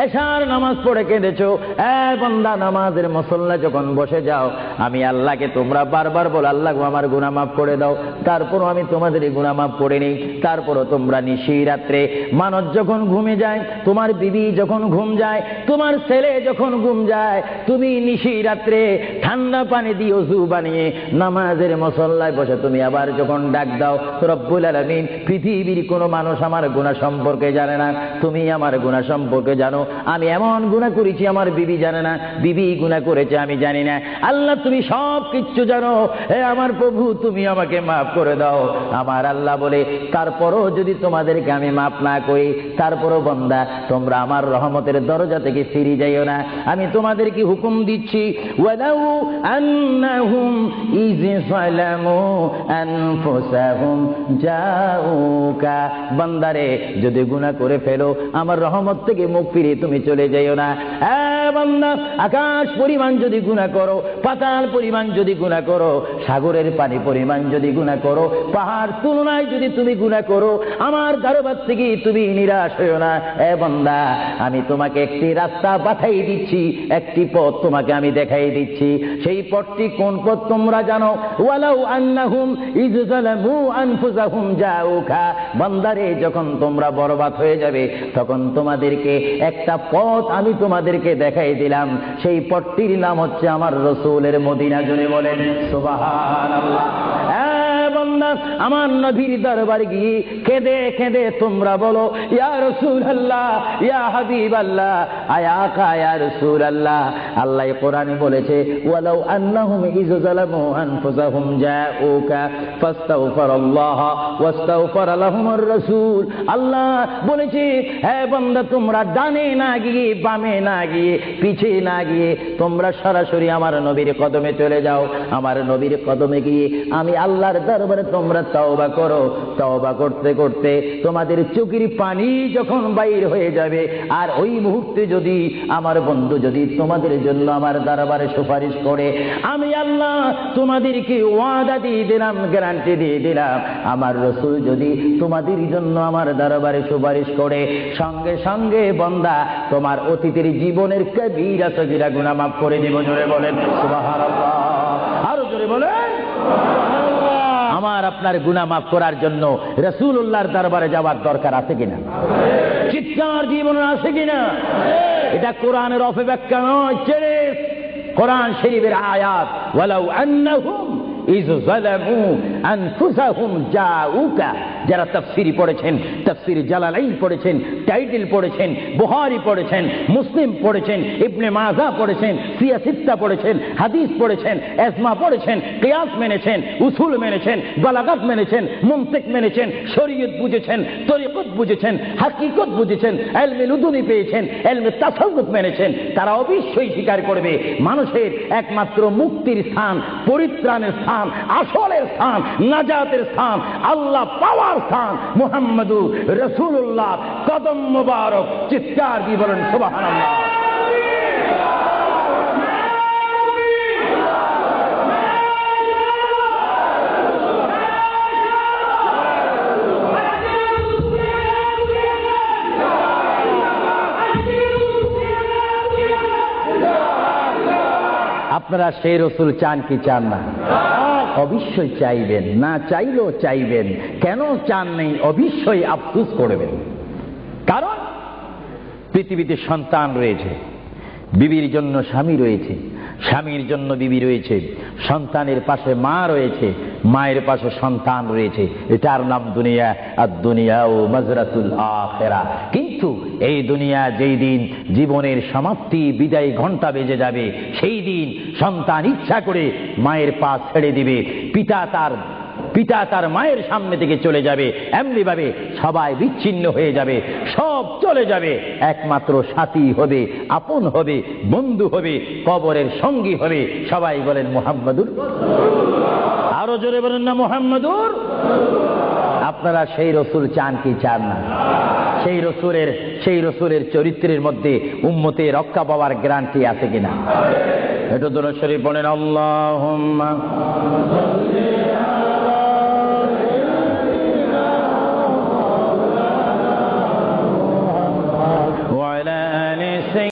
এশার নামাজ পড়ে কেঁদেছো, বান্দা নামাজের মুসল্লা যখন বসে যাও, আমি আল্লাহকে তোমরা বারবার বলো আল্লাহ আমার গুনাহ মাফ করে দাও, তারপরও আমি তোমাদের গুনাহ মাফ করে নেই। তারপরও তোমরা নিশি রাত্রে মানুষ যখন ঘুমে যায়, তোমার বিবি যখন ঘুম যায়, তোমার ছেলে যখন ঘুম যায়, তুমি নিশি রাত্রে ঠান্ডা পানি দিয়ে ওযু বানিয়ে নামাজের মুসল্লায় বসে তুমি আবার যখন ডাক দাও রব্বুল আলামিন, পৃথিবীর কোনো মানুষ আমার গুনাহ সম্পর্কে জানে না, তুমি আমার গুনাহ সম্পর্কে জানো। আমি এমন গুনাহ করেছি আমার বিবি জানে না, বিবি গুনাহ করেছে আমি জানি না। আল্লাহ তুমি সব কিচ্ছু জানো, হে আমার প্রভু তুমি আমাকে মাফ করে দাও। আমার আল্লাহ বলে তারপরও যদি তোমাদেরকে আমি মাফ না করি, তারপরও বান্দা তোমরা আমার রহমতের দরজা থেকে ফিরে যাইও না। আমি তোমাদেরকে হুকুম দিচ্ছি, ওয়ালাউ আন্নাহুম ইয যালামু আনফুসাহুম জাউকা, বান্দারে যদি গুনাহ করে ফেলো আমার রহমত থেকে মুখ ফিরে তুমি চলে যাইও না। বান্দা আকাশ পরিমাণ যদি গুনাহ করো, পাতাল পরিমাণ যদি গুনাহ করো, সাগরের পানি পরিমাণ যদি গুনাহ করো, পাহাড় তুলনায় যদি তুমি গুনাহ করো, আমার দরবার থেকে তুমি নিরাশ হইও না। বান্দা আমি তোমাকে একটি রাস্তা পাঠাই দিচ্ছি, একটি পথ তোমাকে আমি দেখাই দিচ্ছি। সেই পথটি কোন পথ তোমরা জানো? ওয়ালাউ আন্নাহুম ইয যালামু আনফুসাহুম জাউকা, বান্দারে যখন তোমরা বরবাদ হয়ে যাবে তখন তোমাদেরকে একটা পথ আমি তোমাদেরকে দেখাই দিলাম, সেই পথটির নাম হচ্ছে আমার রাসূলের মদিনা। জোরে বলেন সুবহানাল্লাহ। বান্দা আমার নবীর দরবারে গিয়ে কেঁদে কেঁদে তোমরা বলো ইয়া রাসূলুল্লাহ, ইয়া হাবিবাল্লাহ, আয়া আকা ইয়া রাসূলুল্লাহ। আল্লাহ কোরআনে বলেছে ওয়ালাউ আন্নাহুম ইয যালামু আনফুসাহুম জাউকা ফাস্তাগফিরুল্লাহ ওয়াস্তাগফার লাহুমুর রাসূল। আল্লাহ বলেছে হে বান্দা তোমরা ডানে না গিয়ে, বামে না গিয়ে, পিছে না গিয়ে তোমরা সরাসরি আমার নবীর কদমে চলে যাও। আমার নবীর কদমে গিয়ে আমি আল্লাহর দরবারে তোমরা তওবা করো। তওবা করতে করতে তোমাদের চোখের পানি যখন বাইর হয়ে যাবে, আর ওই মুহূর্তে যদি আমার বন্ধু যদি তোমাদের জন্য আমার দরবারে সুপারিশ করে, আমি আল্লাহ তোমাদেরকে ওয়াদা দিয়ে দিলাম, গ্যারান্টি দিয়ে দিলাম, আমার রাসূল যদি তোমাদের জন্য আমার দরবারে সুপারিশ করে, সঙ্গে সঙ্গে বান্দা তোমার অতীতের জীবনের কবিরা সগীরা গুনাহ মাফ করে দেব। জোরে বলেন সুবহানাল্লাহ, আরো জোরে বলেন। আমার আপনার গুনাহ মাফ করার জন্য রাসূলুল্লাহর দরবারে যাওয়ার দরকার আছে কিনা? চিৎকার জীবনে আছে কিনা? এটা কোরআনের অপব্যাখ্যা নয়, কোরআন শরীফের আয়াত। ওয়ালাউ আন্নাহুম ইয যালামু আনফুসাহুম জাউকা, যারা তাফসীরি পড়েছেন, তাফসীর জালালাইন পড়েছেন, টাইটেল পড়েছেন, বুখারী পড়েছেন, মুসলিম পড়েছেন, ইবনে মাজাহ পড়েছেন, সিয়াসিত্তা পড়েছেন, হাদিস পড়েছেন, ইজমা পড়েছেন, কিয়াস মেনেছেন, উসুল মেনেছেন, বালাগাত মেনেছেন, মুনতিক মেনেছেন, শরীয়ত বুঝেছেন, তরিকত বুঝেছেন, হাকিকত বুঝেছেন, ইলমে লুদুনি পেয়েছেন, ইলমে তাসাউফ মেনেছেন, তারা অবশ্যই স্বীকার করবে মানুষের একমাত্র মুক্তির স্থান, পরিত্রাণের স্থান, আসলের স্থান, নাজাতের স্থান, আল্লাহ পাওয়ার স্থান মুহাম্মদুর রাসূলুল্লাহ কদম মুবারক। চিৎকার দিয়ে বলেন সুবহানাল্লাহ। আপনারা সেই রাসূল চান কি চান না? অবশ্যই চাইবেন, না চাইলেও চাইবেন। কেন চান নেই? অবশ্যই আফসোস করবেন। কারণ পৃথিবীতে সন্তান রয়েছে, বিবির জন্য স্বামী রয়েছে, স্বামীর জন্য বিবি রয়েছে, সন্তানের পাশে মা রয়েছে, মায়ের পাশে সন্তান রয়েছে। এটার নাম দুনিয়া। আর দুনিয়াও মাজরাতুল আখিরা। কিন্তু এই দুনিয়া যেই দিন জীবনের সমাপ্তি, বিদায় ঘন্টা বেজে যাবে, সেই দিন সন্তান ইচ্ছা করে মায়ের পা ছেড়ে দিবে, পিতা তার মায়ের সামনে থেকে চলে যাবে, এমনি ভাবে সবাই বিচ্ছিন্ন হয়ে যাবে, সব চলে যাবে। একমাত্র সাথী হবে, আপন হবে, বন্ধু হবে, কবরের সঙ্গী হবে। সবাই বলেন মুহাম্মাদুর। আরো জোরে বলেন না মুহাম্মাদুর। আপনারা সেই রাসূল চান কি চান না? সেই রাসূলের চরিত্রের মধ্যে উম্মতে রক্ষা পাওয়ার গ্যারান্টি আছে কিনা? এটা দরুদ শরীফ পড়েন। আল্লাহুম্মা وعلى آل آل